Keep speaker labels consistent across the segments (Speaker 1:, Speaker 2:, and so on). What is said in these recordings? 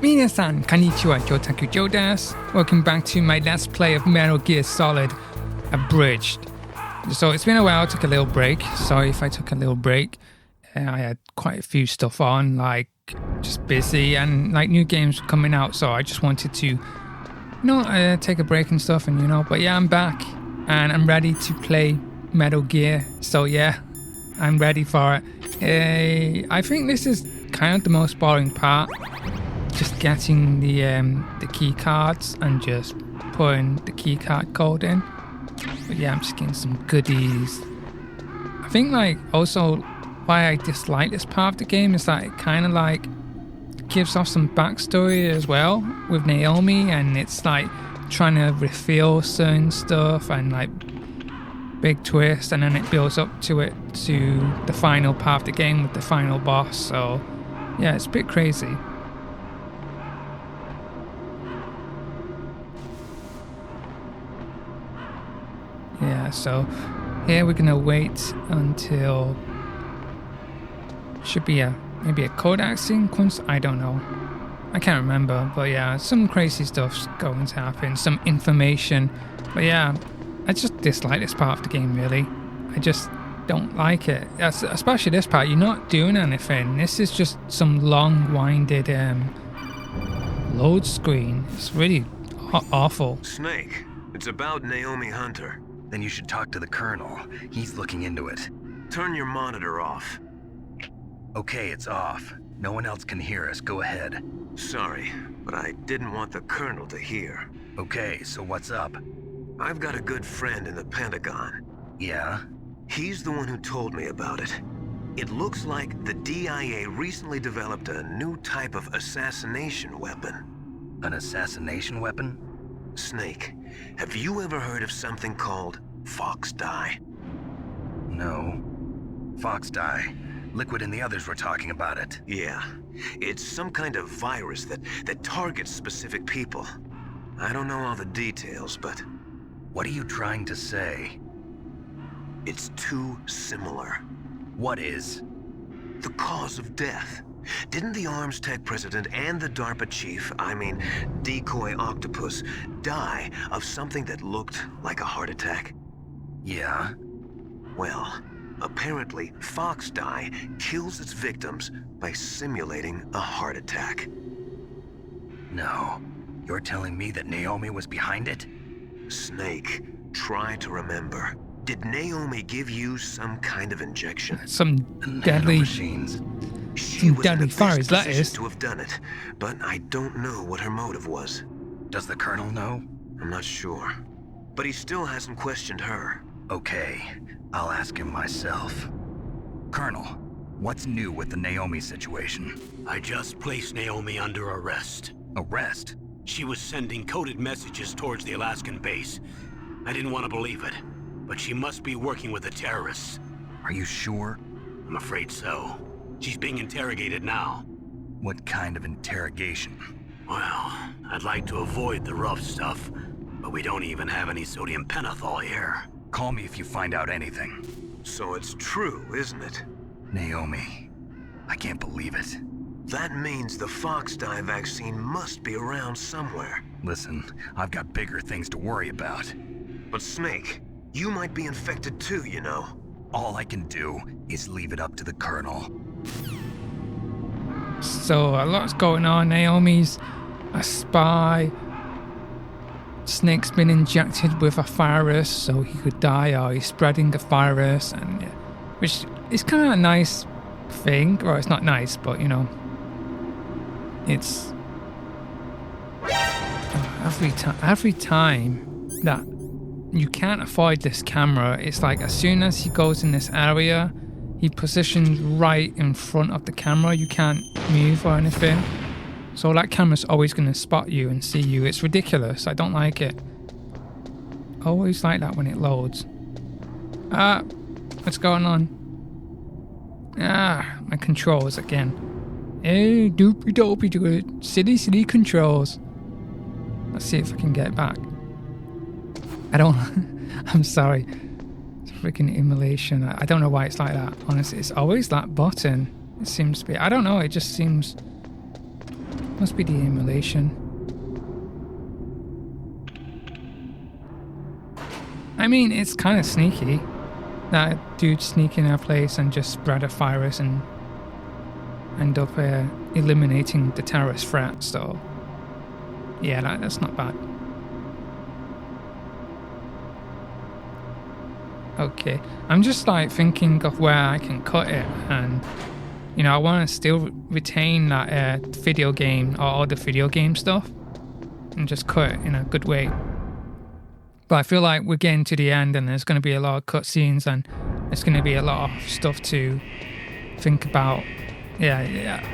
Speaker 1: Minasan, konnichiwa, Jotaku Jodas. Welcome back to my last play of Metal Gear Solid Abridged. So it's been a while, I took a little break. Sorry if I took a little break. I had quite a few stuff on, like just busy and like new games coming out. So I just wanted to, take a break and stuff but yeah, I'm back and I'm ready to play Metal Gear. So yeah, I'm ready for it. I think this is kind of the most boring part. Just getting the key cards and just putting the key card code in. But yeah, I'm just getting some goodies. I think also why I dislike this part of the game is that it kind of gives off some backstory as well with Naomi, and it's trying to reveal certain stuff and big twist, and then it builds up to the final part of the game with the final boss. So yeah, it's a bit crazy. Yeah, so here we're gonna wait until should be maybe a Kodak sequence. I don't know, I can't remember, but yeah, some crazy stuff's going to happen, some information. But yeah, I just dislike this part of the game, really. I just don't like it, especially this part. You're not doing anything. This is just some long-winded load screen. It's really awful.
Speaker 2: Snake, it's about Naomi Hunter.
Speaker 3: Then you should talk to the Colonel. He's looking into it.
Speaker 2: Turn your monitor off.
Speaker 3: Okay, it's off. No one else can hear us. Go ahead.
Speaker 2: Sorry, but I didn't want the Colonel to hear.
Speaker 3: Okay, so what's up?
Speaker 2: I've got a good friend in the Pentagon.
Speaker 3: Yeah?
Speaker 2: He's the one who told me about it. It looks like the DIA recently developed a new type of assassination weapon.
Speaker 3: An assassination weapon?
Speaker 2: Snake, have you ever heard of something called Fox Dye?
Speaker 3: No. Fox Dye. Liquid and the others were talking about it.
Speaker 2: Yeah. It's some kind of virus that targets specific people. I don't know all the details, but...
Speaker 3: What are you trying to say?
Speaker 2: It's too similar.
Speaker 3: What is?
Speaker 2: The cause of death. Didn't the Arms Tech president and the DARPA chief, Decoy Octopus, die of something that looked like a heart attack?
Speaker 3: Yeah?
Speaker 2: Well, apparently Fox Dye kills its victims by simulating a heart attack.
Speaker 3: No. You're telling me that Naomi was behind it?
Speaker 2: Snake, try to remember. Did Naomi give you some kind of injection?
Speaker 1: Some deadly
Speaker 3: machines.
Speaker 2: She was
Speaker 1: deadly
Speaker 2: in the
Speaker 1: fire,
Speaker 2: best
Speaker 1: that
Speaker 2: position
Speaker 1: is.
Speaker 2: to have done it, but I don't know what her motive was.
Speaker 3: Does the Colonel know?
Speaker 2: I'm not sure, but he still hasn't questioned her.
Speaker 3: Okay, I'll ask him myself. Colonel, what's new with the Naomi situation?
Speaker 4: I just placed Naomi under arrest.
Speaker 3: Arrest?
Speaker 4: She was sending coded messages towards the Alaskan base. I didn't want to believe it, but she must be working with the terrorists.
Speaker 3: Are you sure?
Speaker 4: I'm afraid so. She's being interrogated now.
Speaker 3: What kind of interrogation?
Speaker 4: Well, I'd like to avoid the rough stuff, but we don't even have any sodium pentothal here.
Speaker 3: Call me if you find out anything.
Speaker 2: So it's true, isn't it?
Speaker 3: Naomi, I can't believe it.
Speaker 2: That means the Fox Dye vaccine must be around somewhere.
Speaker 3: Listen, I've got bigger things to worry about.
Speaker 2: But Snake, you might be infected too, you know.
Speaker 3: All I can do is leave it up to the Colonel.
Speaker 1: So a lot's going on. Naomi's a spy. Snake's been injected with a virus so he could die, or he's spreading the virus, and which is kind of a nice thing. Or it's not nice, but it's every time that you can't avoid this camera. It's like as soon as he goes in this area, he positions right in front of the camera. You can't move or anything. So that camera's always going to spot you and see you. It's ridiculous. I don't like it. Always like that when it loads. What's going on? My controls again. Hey, doopy dopey good. Silly controls. Let's see if I can get it back. I don't... I'm sorry. It's freaking immolation. I don't know why it's like that. Honestly, it's always that button. It seems to be... I don't know. It just seems... Must be the emulation. I mean, it's kind of sneaky. That dude sneak in our place and just spread a virus and end up eliminating the terrorist threat. So, yeah, that's not bad. Okay, I'm just like thinking of where I can cut it, and you know, I want to still retain that video game or all the video game stuff and just cut it in a good way. But I feel like we're getting to the end and there's going to be a lot of cutscenes and there's going to be a lot of stuff to think about. Yeah.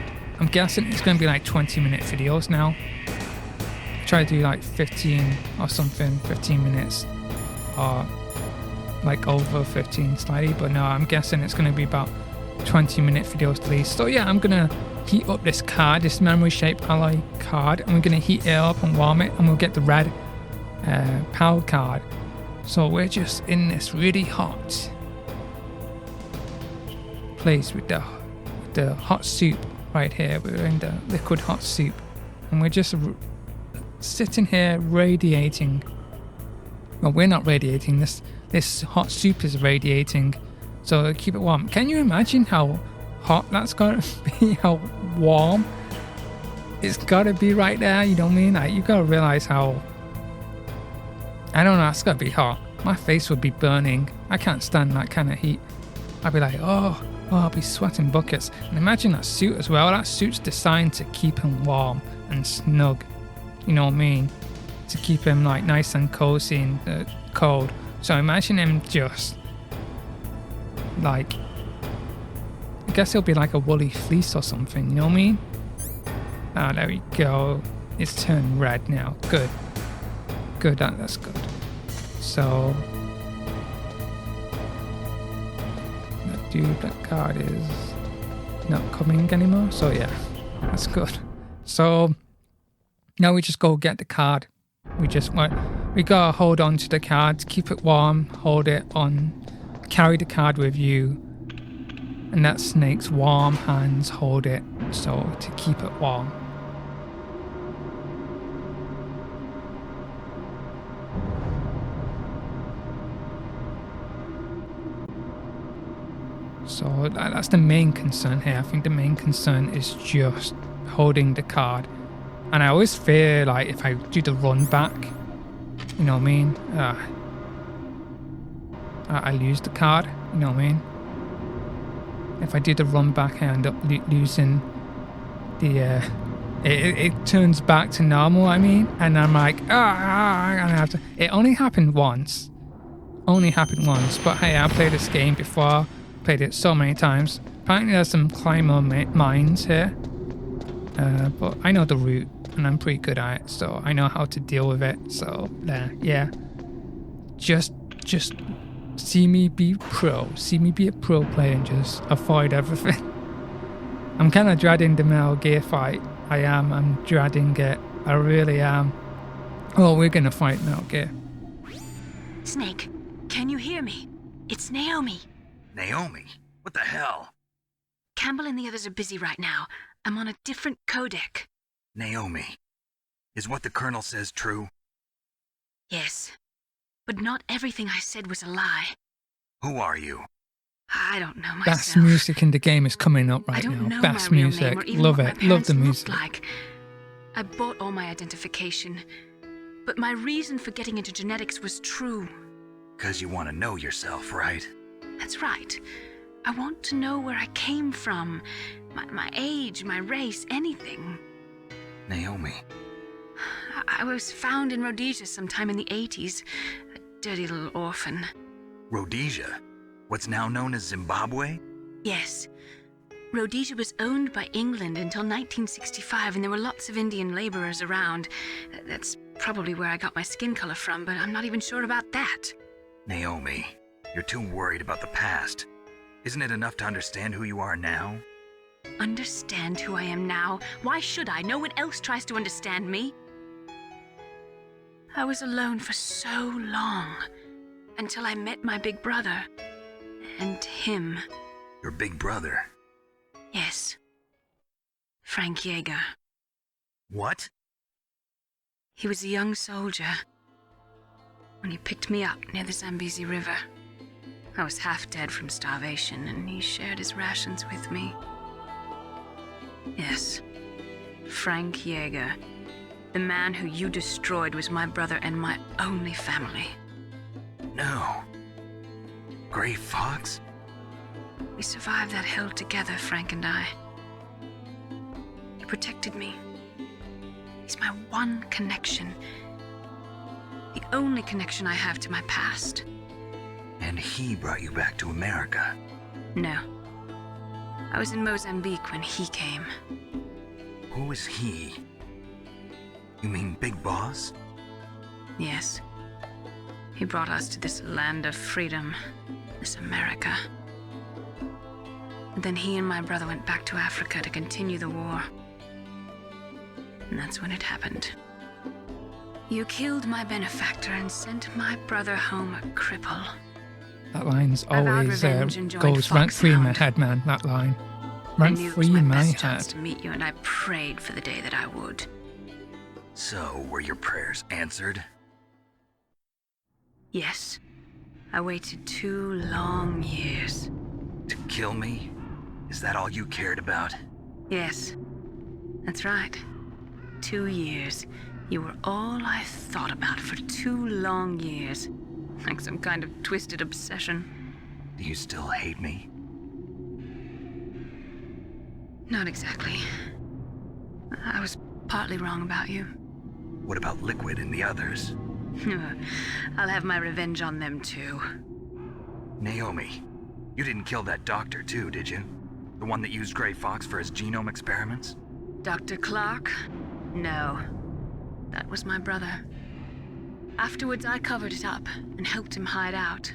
Speaker 1: I'm guessing it's going to be like 20-minute videos now. Try to do like 15 or something, 15 minutes or like over 15 slightly. But no, I'm guessing it's going to be about 20-minute videos at least. So yeah, I'm going to heat up this card, this memory shaped alloy card, and we're going to heat it up and warm it and we'll get the red PAL card. So we're just in this really hot place with the hot soup right here. We're in the liquid hot soup and we're just sitting here radiating. Well, we're not radiating, this hot soup is radiating, so keep it warm. Can you imagine how hot that's gotta be? How warm it's gotta be right there, you know what I mean? Like, you gotta realize how, I don't know, that's gotta be hot. My face would be burning. I can't stand that kind of heat. I'd be like, oh, I'll be sweating buckets. And imagine that suit as well. That suit's designed to keep him warm and snug. You know what I mean? To keep him like nice and cozy in the cold. So imagine him just like, I guess he'll be like a woolly fleece or something. You know what I mean? Ah, there we go. It's turned red now. Good. Good, that's good. So that card is not coming anymore. So yeah, that's good. So now we just go get the card. We gotta hold on to the card, keep it warm, hold it on, carry the card with you, and that Snake's warm hands hold it, so to keep it warm. So that's the main concern here. I think the main concern is just holding the card. And I always fear, like, if I do the run back, you know what I mean? I lose the card, you know what I mean? If I do the run back, I end up losing the, it turns back to normal, I mean? And I'm like, and I have to, it only happened once. But hey, I played this game before. Played it so many times. Apparently there's some climber mines here, but I know the route and I'm pretty good at it, so I know how to deal with it. So yeah, just see me be a pro player and just avoid everything. I'm kind of dreading the Metal Gear fight. I'm dreading it. I really am. Oh, we're gonna fight Metal Gear.
Speaker 5: Snake, can you hear me? It's Naomi.
Speaker 3: Naomi? What the hell?
Speaker 5: Campbell and the others are busy right now. I'm on a different codec.
Speaker 3: Naomi, is what the Colonel says true?
Speaker 5: Yes, but not everything I said was a lie.
Speaker 3: Who are you?
Speaker 5: I don't know myself.
Speaker 1: Best music in the game is coming up right
Speaker 5: I don't
Speaker 1: now.
Speaker 5: know
Speaker 1: Best
Speaker 5: my real
Speaker 1: music.
Speaker 5: name or even
Speaker 1: Love
Speaker 5: what
Speaker 1: it.
Speaker 5: my
Speaker 1: Love the
Speaker 5: parents looked
Speaker 1: music.
Speaker 5: like. I bought all my identification, but my reason for getting into genetics was true.
Speaker 3: 'Cause you want to know yourself, right?
Speaker 5: That's right. I want to know where I came from, my age, my race, anything.
Speaker 3: Naomi.
Speaker 5: I was found in Rhodesia sometime in the 80s. A dirty little orphan.
Speaker 3: Rhodesia? What's now known as Zimbabwe?
Speaker 5: Yes. Rhodesia was owned by England until 1965, and there were lots of Indian laborers around. That's probably where I got my skin color from, but I'm not even sure about that.
Speaker 3: Naomi, you're too worried about the past. Isn't it enough to understand who you are now?
Speaker 5: Understand who I am now? Why should I? No one else tries to understand me. I was alone for so long, until I met my big brother. And him.
Speaker 3: Your big brother?
Speaker 5: Yes. Frank Yeager.
Speaker 3: What?
Speaker 5: He was a young soldier when he picked me up near the Zambezi River. I was half dead from starvation, and he shared his rations with me. Yes, Frank Yeager. The man who you destroyed was my brother and my only family.
Speaker 3: No. Gray Fox?
Speaker 5: We survived that hell together, Frank and I. He protected me. He's my one connection. The only connection I have to my past.
Speaker 3: And he brought you back to America?
Speaker 5: No. I was in Mozambique when he came.
Speaker 3: Who is he? You mean Big Boss?
Speaker 5: Yes. He brought us to this land of freedom, this America. And then he and my brother went back to Africa to continue the war. And that's when it happened. You killed my benefactor and sent my brother home a cripple.
Speaker 1: That line's
Speaker 5: I vowed
Speaker 1: always
Speaker 5: revenge and joined
Speaker 1: goes rent free in my
Speaker 5: Foxhound.
Speaker 1: head, man. That line.
Speaker 5: I
Speaker 1: Rent
Speaker 5: knew it
Speaker 1: free
Speaker 5: was
Speaker 1: in
Speaker 5: my
Speaker 1: my
Speaker 5: best chance
Speaker 1: head.
Speaker 5: to meet you, and I prayed for the day that I would.
Speaker 3: So, were your prayers answered?
Speaker 5: Yes. I waited 2 long years.
Speaker 3: To kill me? Is that all you cared about?
Speaker 5: Yes. That's right. 2 years. You were all I thought about for 2 long years. Like some kind of twisted obsession.
Speaker 3: Do you still hate me?
Speaker 5: Not exactly. I was partly wrong about you.
Speaker 3: What about Liquid and the others?
Speaker 5: I'll have my revenge on them too.
Speaker 3: Naomi, you didn't kill that doctor too, did you? The one that used Gray Fox for his genome experiments?
Speaker 5: Dr. Clark? No. That was my brother. Afterwards, I covered it up and helped him hide out.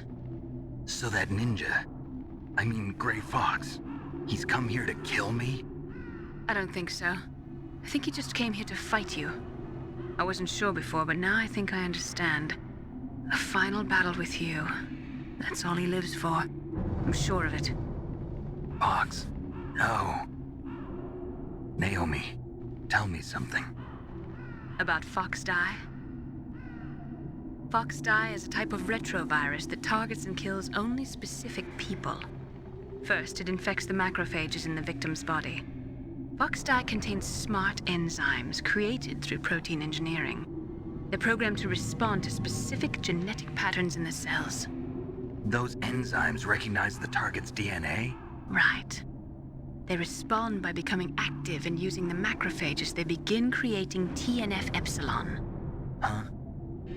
Speaker 3: So that ninja, I mean Gray Fox, he's come here to kill me?
Speaker 5: I don't think so. I think he just came here to fight you. I wasn't sure before, but now I think I understand. A final battle with you. That's all he lives for. I'm sure of it.
Speaker 3: Fox, no. Naomi, tell me something.
Speaker 5: About Fox Die? Fox Die is a type of retrovirus that targets and kills only specific people. First, it infects the macrophages in the victim's body. Fox Die contains smart enzymes created through protein engineering. They're programmed to respond to specific genetic patterns in the cells.
Speaker 3: Those enzymes recognize the target's DNA?
Speaker 5: Right. They respond by becoming active and using the macrophages. They begin creating TNF-epsilon.
Speaker 3: Huh?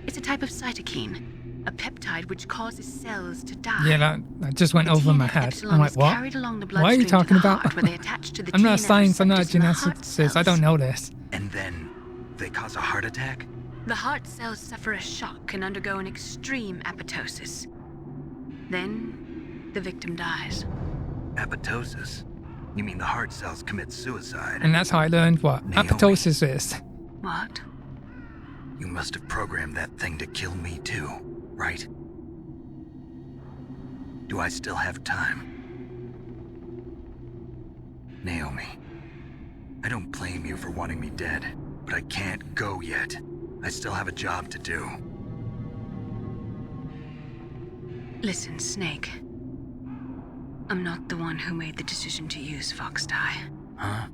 Speaker 5: It's a type of cytokine, a peptide which causes cells to die.
Speaker 1: Yeah, that just went
Speaker 5: The
Speaker 1: over my head.
Speaker 5: TNF-epsilon
Speaker 1: I'm like,
Speaker 5: is
Speaker 1: what?
Speaker 5: carried along the
Speaker 1: What are you
Speaker 5: bloodstream to
Speaker 1: talking
Speaker 5: the
Speaker 1: about?
Speaker 5: heart, where they attach to the
Speaker 1: I'm not a
Speaker 5: TNF
Speaker 1: science, I'm not a
Speaker 5: receptors in the heart
Speaker 1: geneticist. I don't
Speaker 5: cells.
Speaker 1: know this.
Speaker 3: And then they cause a heart attack?
Speaker 5: The heart cells suffer a shock and undergo an extreme apoptosis. Then, the victim dies.
Speaker 3: Apoptosis? You mean the heart cells commit suicide?
Speaker 1: And that's how I learned what
Speaker 3: Naomi.
Speaker 1: apoptosis is.
Speaker 5: What?
Speaker 3: You must have programmed that thing to kill me too, right? Do I still have time? Naomi, I don't blame you for wanting me dead, but I can't go yet. I still have a job to do.
Speaker 5: Listen, Snake. I'm not the one who made the decision to use Fox Die.
Speaker 3: Huh?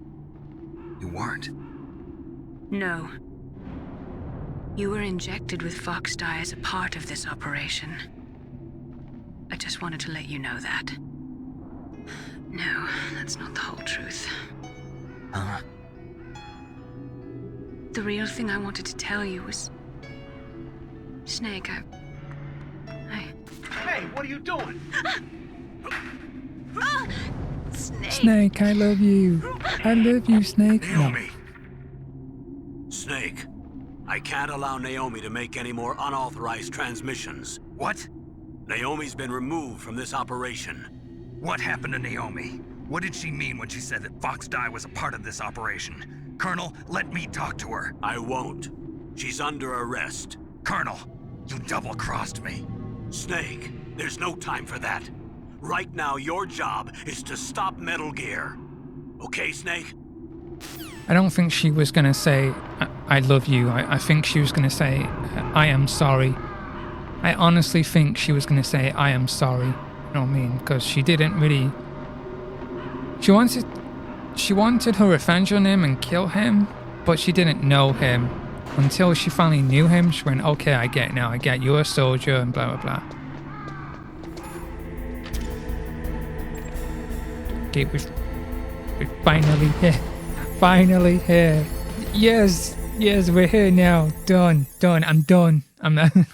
Speaker 3: You weren't?
Speaker 5: No. You were injected with Fox Die as a part of this operation. I just wanted to let you know that. No, that's not the whole truth.
Speaker 3: Huh?
Speaker 5: The real thing I wanted to tell you was... Snake, I...
Speaker 4: Hey, what are you doing?
Speaker 5: Snake!
Speaker 1: Snake, I love you. I love you, Snake. No.
Speaker 3: Naomi!
Speaker 4: Snake, I can't allow Naomi to make any more unauthorized transmissions.
Speaker 3: What?
Speaker 4: Naomi's been removed from this operation.
Speaker 3: What happened to Naomi? What did she mean when she said that Fox Die was a part of this operation? Colonel, let me talk to her.
Speaker 4: I won't. She's under arrest.
Speaker 3: Colonel, you double-crossed me.
Speaker 4: Snake, there's no time for that. Right now, your job is to stop Metal Gear. Okay, Snake?
Speaker 1: I don't think she was going to say, I love you. I think she was going to say, I am sorry. I honestly think she was going to say, I am sorry. You know what I mean? Because she didn't really... She wanted her revenge on him and kill him, but she didn't know him. Until she finally knew him, she went, okay, I get it now. I get you're a soldier and blah, blah, blah. Okay, we're finally here. Finally here. Yes, we're here now. Done. I'm done. I'm done.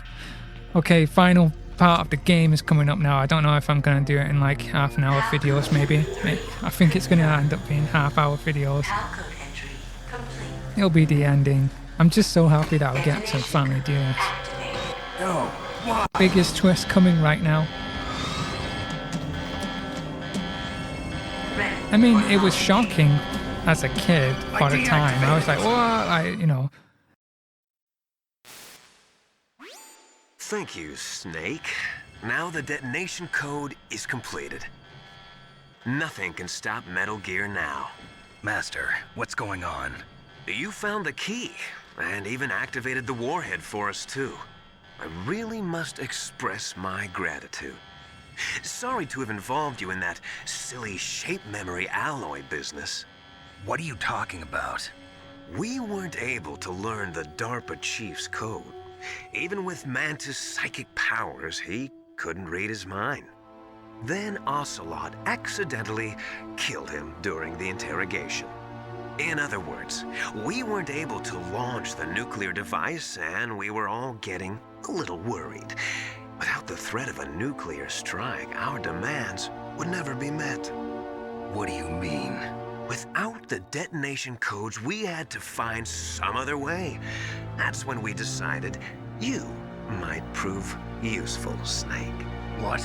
Speaker 1: Okay, final part of the game is coming up now. I don't know if I'm going to do it in like half an hour videos, maybe. I think it's going to end up being half-hour videos. It'll be the ending. I'm just so happy that I'll get to finally do this.
Speaker 3: No. What?
Speaker 1: Biggest twist coming right now. I mean, it was shocking as a kid for the time. I was like, what?
Speaker 2: Thank you, Snake. Now the detonation code is completed. Nothing can stop Metal Gear now.
Speaker 3: Master, what's going on?
Speaker 2: You found the key, and even activated the warhead for us, too. I really must express my gratitude. Sorry to have involved you in that silly shape memory alloy business.
Speaker 3: What are you talking about?
Speaker 2: We weren't able to learn the DARPA chief's code. Even with Mantis' psychic powers, he couldn't read his mind. Then Ocelot accidentally killed him during the interrogation. In other words, we weren't able to launch the nuclear device, and we were all getting a little worried. Without the threat of a nuclear strike, our demands would never be met.
Speaker 3: What do you mean?
Speaker 2: Without the detonation codes, we had to find some other way. That's when we decided you might prove useful, Snake.
Speaker 3: What?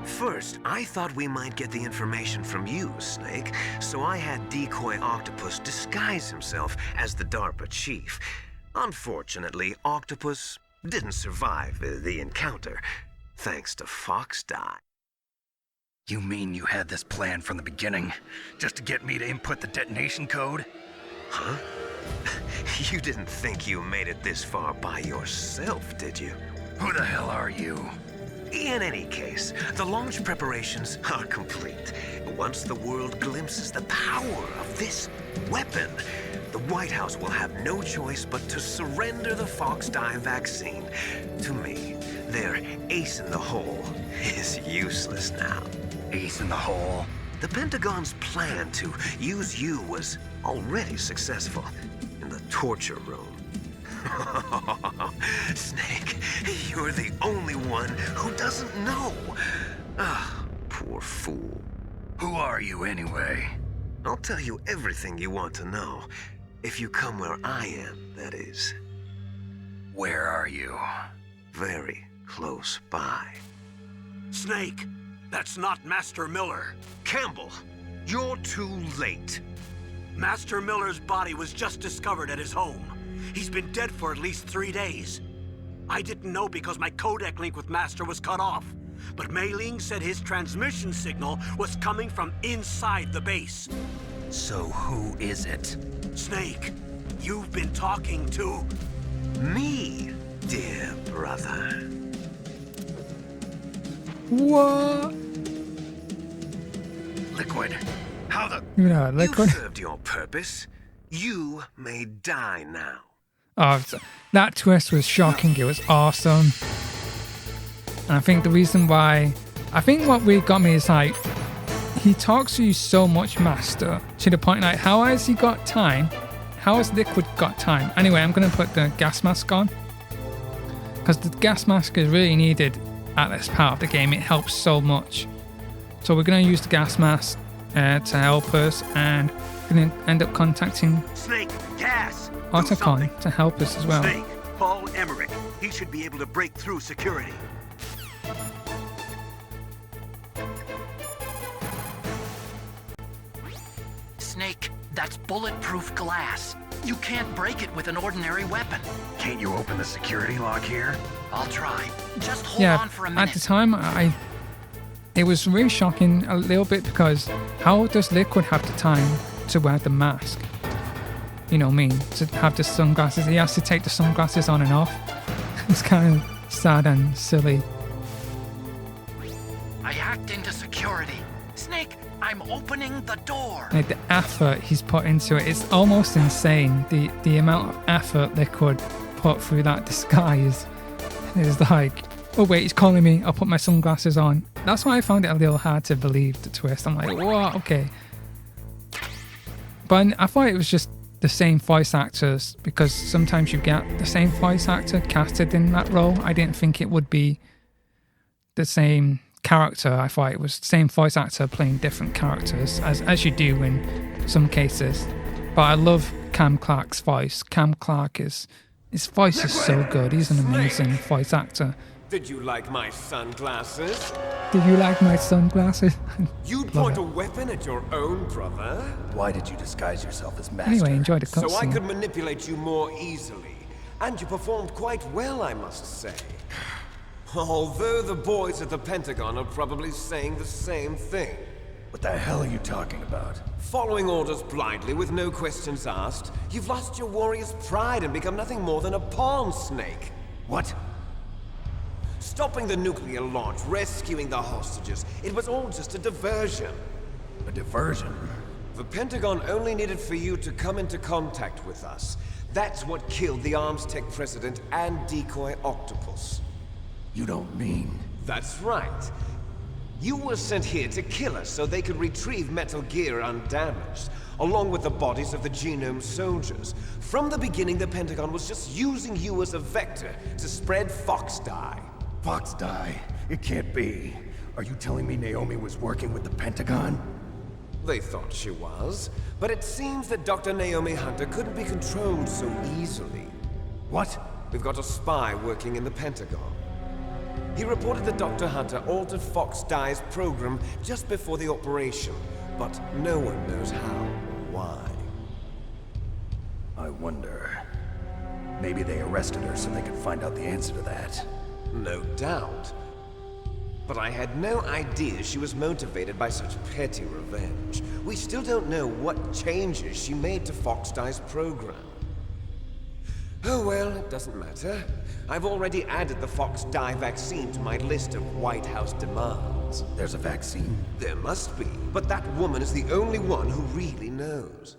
Speaker 2: First, I thought we might get the information from you, Snake, so I had Decoy Octopus disguise himself as the DARPA chief. Unfortunately, Octopus didn't survive the encounter, thanks to Fox Die.
Speaker 3: You mean you had this plan from the beginning, just to get me to input the detonation code?
Speaker 2: Huh? You didn't think you made it this far by yourself, did you?
Speaker 3: Who the hell are you?
Speaker 2: In any case, the launch preparations are complete. Once the world glimpses the power of this weapon, the White House will have no choice but to surrender the Fox Die vaccine. To me, their ace in the hole is useless now.
Speaker 3: Ace in the hole?
Speaker 2: The Pentagon's plan to use you was already successful in the torture room. Snake, you're the only one who doesn't know. Ah, poor fool.
Speaker 3: Who are you anyway?
Speaker 2: I'll tell you everything you want to know. If you come where I am, that is.
Speaker 3: Where are you?
Speaker 2: Very close by.
Speaker 4: Snake, that's not Master Miller.
Speaker 2: Campbell, you're too late.
Speaker 4: Master Miller's body was just discovered at his home. He's been dead for at least 3 days. I didn't know because my codec link with Master was cut off. But Mei-Ling said his transmission signal was coming from inside the base.
Speaker 3: So who is it?
Speaker 4: Snake, you've been talking to...
Speaker 2: Me, dear brother.
Speaker 1: What?
Speaker 3: Liquid. How the...
Speaker 1: Liquid.
Speaker 2: You served your purpose. You may die now.
Speaker 1: Oh, that twist was shocking. It was awesome. And I think the reason why... I think what really got me is like... He talks to you so much, Master, to the point like, how has he got time? How has Liquid got time? Anyway, I'm going to put the gas mask on. Because the gas mask is really needed at this part of the game. It helps so much. So we're going to use the gas mask to help us. And we're going to end up contacting
Speaker 4: Snake, gas!
Speaker 1: Otacon to help us as well.
Speaker 4: Snake, Paul Emmerich. He should be able to break through security.
Speaker 6: Snake, that's bulletproof glass. You can't break it with an ordinary weapon.
Speaker 3: Can't you open the security lock here?
Speaker 6: I'll try. Just hold on for a minute.
Speaker 1: At the time, it was really shocking a little bit because how does Liquid have the time to wear the mask. You know what I mean? To have the sunglasses. He has to take the sunglasses on and off. It's kind of sad and silly.
Speaker 6: I hacked into security. Snake, I'm opening the door.
Speaker 1: Like the effort he's put into it, it's almost insane. The amount of effort they could put through that disguise is like, oh wait, he's calling me, I'll put my sunglasses on. That's why I found it a little hard to believe, the twist. I'm like, what? Okay. But I thought it was just the same voice actors, because sometimes you get the same voice actor casted in that role. I didn't think it would be the same character. I thought it was the same voice actor playing different characters, as you do in some cases. But I love Cam Clark's voice. Cam Clark his voice is so good. He's an amazing voice actor.
Speaker 7: Did you like my sunglasses?
Speaker 1: Did you like my sunglasses?
Speaker 7: You'd point a weapon at your own brother?
Speaker 3: Why did you disguise yourself as Master?
Speaker 1: Anyway, enjoy the
Speaker 7: So I
Speaker 1: cutscene.
Speaker 7: could manipulate you more easily. And you performed quite well, I must say. Although the boys at the Pentagon are probably saying the same thing.
Speaker 3: What the hell are you talking about?
Speaker 7: Following orders blindly with no questions asked, you've lost your warrior's pride and become nothing more than a pawn, Snake.
Speaker 3: What?
Speaker 7: Stopping the nuclear launch, rescuing the hostages, it was all just a diversion.
Speaker 3: A diversion?
Speaker 7: The Pentagon only needed for you to come into contact with us. That's what killed the Arms Tech president and decoy octopus.
Speaker 3: You don't mean...
Speaker 7: That's right. You were sent here to kill us so they could retrieve Metal Gear undamaged, along with the bodies of the Genome soldiers. From the beginning, the Pentagon was just using you as a vector to spread Fox dye.
Speaker 3: Fox die? It can't be. Are you telling me Naomi was working with the Pentagon?
Speaker 7: They thought she was, but it seems that Dr. Naomi Hunter couldn't be controlled so easily.
Speaker 3: What?
Speaker 7: We've got a spy working in the Pentagon. He reported that Dr. Hunter altered Fox Dye's program just before the operation, but no one knows how or why.
Speaker 3: I wonder... Maybe they arrested her so they could find out the answer to that.
Speaker 7: No doubt. But I had no idea she was motivated by such petty revenge. We still don't know what changes she made to Fox Dye's program. Oh well, it doesn't matter. I've already added the Fox Dye vaccine to my list of White House demands.
Speaker 3: There's a vaccine?
Speaker 7: There must be, but that woman is the only one who really knows.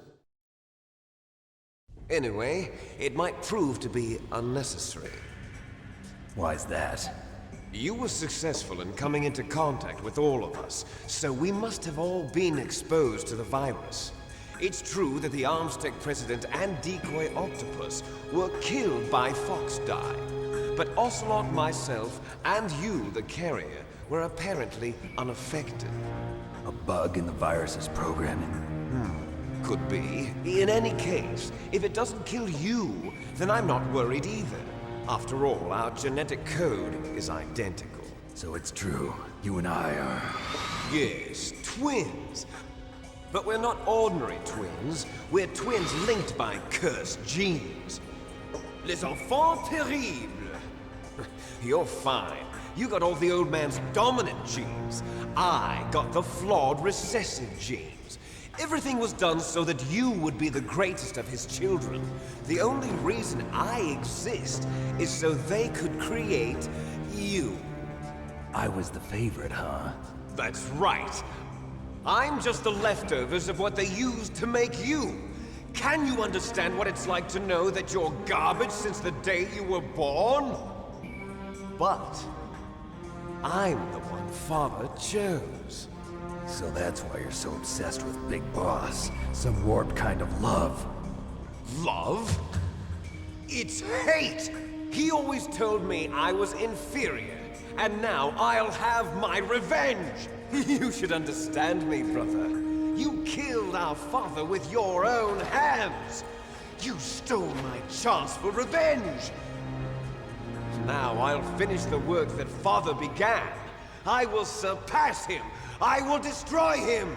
Speaker 7: Anyway, it might prove to be unnecessary.
Speaker 3: Why's that?
Speaker 7: You were successful in coming into contact with all of us, so we must have all been exposed to the virus. It's true that the Arms Tech president and decoy octopus were killed by Fox Dye, but Ocelot, myself, and you, the carrier, were apparently unaffected.
Speaker 3: A bug in the virus's programming?
Speaker 7: Could be. In any case, if it doesn't kill you, then I'm not worried either. After all, our genetic code is identical.
Speaker 3: So it's true. You and I are...
Speaker 7: Yes, twins. But we're not ordinary twins. We're twins linked by cursed genes. Les enfants terribles. You're fine. You got all the old man's dominant genes. I got the flawed recessive genes. Everything was done so that you would be the greatest of his children. The only reason I exist is so they could create you.
Speaker 3: I was the favorite, huh?
Speaker 7: That's right. I'm just the leftovers of what they used to make you. Can you understand what it's like to know that you're garbage since the day you were born? But I'm the one Father chose.
Speaker 3: So that's why you're so obsessed with Big Boss. Some warped kind of love.
Speaker 7: Love? It's hate! He always told me I was inferior, and now I'll have my revenge! You should understand me, brother. You killed our father with your own hands! You stole my chance for revenge! Now I'll finish the work that Father began. I will surpass him! I will destroy him!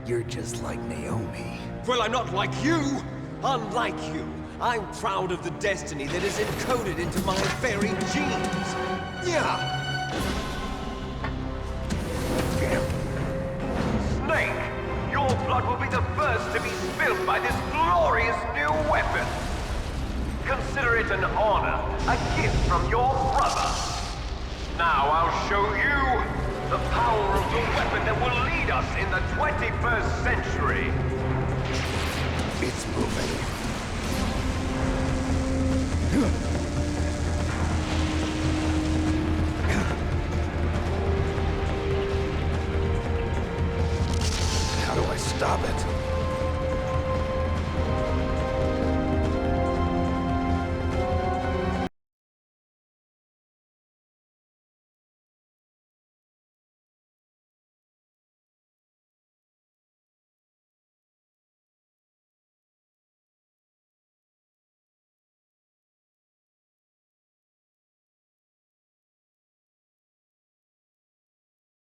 Speaker 3: You're just like Naomi.
Speaker 7: Well, I'm not like you! Unlike you, I'm proud of the destiny that is encoded into my very genes! Yeah! Snake, your
Speaker 8: blood will be the first to be spilled by this glorious new weapon. Consider it an honor, a gift from your brother. Now I'll show you the power of the weapon that will lead us in the 21st century.
Speaker 7: It's moving. How do I stop it?